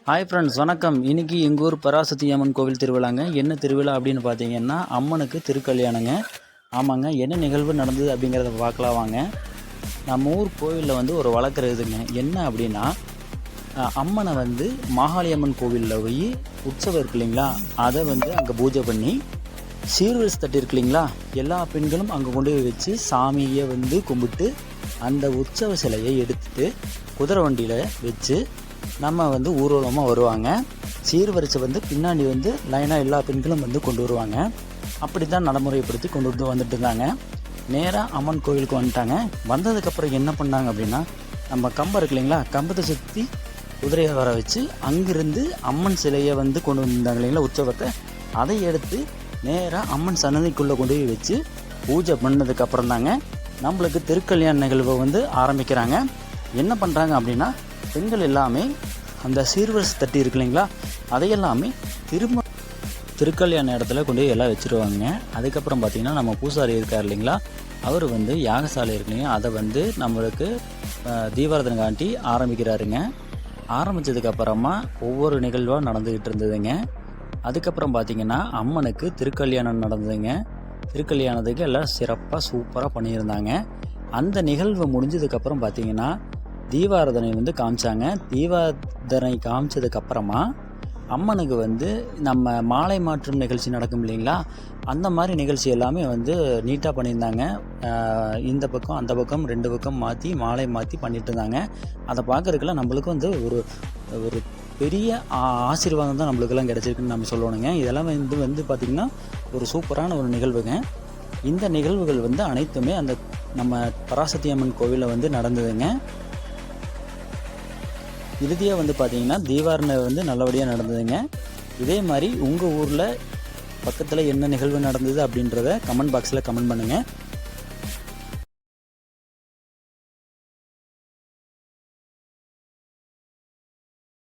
Hi friends, வணக்கம். இன்றைக்கி எங்கள் ஊர் பராசக்தி அம்மன் கோவில் திருவிழாங்க. என்ன திருவிழா அப்படின்னு பார்த்தீங்கன்னா, அம்மனுக்கு திருக்கல்யாணங்க. ஆமாங்க, என்ன நிகழ்வு நடந்தது அப்படிங்கிறத பார்க்கலாம் வாங்க. நம்ம ஊர் கோவிலில் வந்து ஒரு வழக்கம் இருக்குதுங்க. என்ன அப்படின்னா, அம்மனை வந்து மாகாளியம்மன் கோவிலில் போய் உற்சவம் இருக்கு இல்லைங்களா, அதை வந்து அங்கே பூஜை பண்ணி சீர்வரிசை தட்டு இருக்கு இல்லைங்களா, எல்லா பெண்களும் அங்கே கொண்டு போய் வச்சு சாமியை வந்து கும்பிட்டு அந்த உற்சவ சிலையை எடுத்துகிட்டு குதிரை வண்டியில் வச்சு நம்ம வந்து ஊர்வலமாக வருவாங்க. சீர்வரிசை வந்து பின்னாடி வந்து லைனாக எல்லா பெண்களும் வந்து கொண்டு வருவாங்க. அப்படி தான் நடைமுறைப்படுத்தி கொண்டு வந்துட்டு இருந்தாங்க. நேராக அம்மன் கோவிலுக்கு வந்துட்டாங்க. வந்ததுக்கப்புறம் என்ன பண்ணாங்க அப்படின்னா, நம்ம கம்பம் இருக்கு இல்லைங்களா, கம்பத்தை சுற்றி குதிரையை வர வச்சு அங்கிருந்து அம்மன் சிலையை வந்து கொண்டு வந்திருந்தாங்க இல்லைங்களா உற்சவத்தை, அதை எடுத்து நேராக அம்மன் சன்னதிக்குள்ளே கொண்டு போய் வச்சு பூஜை பண்ணதுக்கப்புறம் தாங்க நம்மளுக்கு திருக்கல்யாண நிகழ்வை வந்து ஆரம்பிக்கிறாங்க. என்ன பண்ணுறாங்க அப்படின்னா, பெண்கள் எல்லாமே அந்த சீர்வரிசை தட்டி இருக்கு இல்லைங்களா, அதையெல்லாமே திருக்கல்யாண இடத்துல கொண்டு போய் எல்லாம் வச்சுருவாங்க. அதுக்கப்புறம் பார்த்திங்கன்னா, நம்ம பூசாரி இருக்கார் இல்லைங்களா, அவர் வந்து யாகசாலை இருக்கு இல்லைங்களா, அதை வந்து நம்மளுக்கு தீபாராதனை காட்டி ஆரம்பிக்கிறாருங்க. ஆரம்பித்ததுக்கப்புறமா ஒவ்வொரு நிகழ்வாக நடந்துக்கிட்டு இருந்ததுங்க. அதுக்கப்புறம் பார்த்திங்கன்னா, அம்மனுக்கு திருக்கல்யாணம் நடந்ததுங்க. திருக்கல்யாணத்துக்கு எல்லாம் சிறப்பாக சூப்பராக பண்ணியிருந்தாங்க. அந்த நிகழ்வு முடிஞ்சதுக்கப்புறம் பார்த்திங்கன்னா, தீபாராதனை வந்து காமிச்சாங்க. தீபாராதனை காமிச்சதுக்கப்புறமா அம்மனுக்கு வந்து நம்ம மாலை மாற்றும் நிகழ்ச்சி நடக்கும் இல்லைங்களா, அந்த மாதிரி நிகழ்ச்சி எல்லாமே வந்து நீட்டாக பண்ணியிருந்தாங்க. இந்த பக்கம் அந்த பக்கம் 2 பக்கம் மாற்றி மாலை மாற்றி பண்ணிட்டு இருந்தாங்க. அதை பார்க்குறதுக்கெல்லாம் நம்மளுக்கு வந்து ஒரு பெரிய ஆசீர்வாதம் தான் நம்மளுக்கெல்லாம் கிடச்சிருக்குன்னு நம்ம சொல்லணுங்க. இதெல்லாம் வந்து பார்த்திங்கன்னா ஒரு சூப்பரான ஒரு நிகழ்வுங்க. இந்த நிகழ்வுகள் வந்து அனைத்துமே அந்த நம்ம பராசக்தி அம்மன் கோவிலில் வந்து நடந்ததுங்க. இறுதியாக வந்து பார்த்திங்கன்னா தீபாராதனை வந்து நல்லபடியாக நடந்ததுங்க. இதே மாதிரி உங்கள் ஊரில் பக்கத்தில் என்ன நிகழ்வு நடந்தது அப்படின்றத கமெண்ட் பாக்ஸில் கமெண்ட் பண்ணுங்கள்.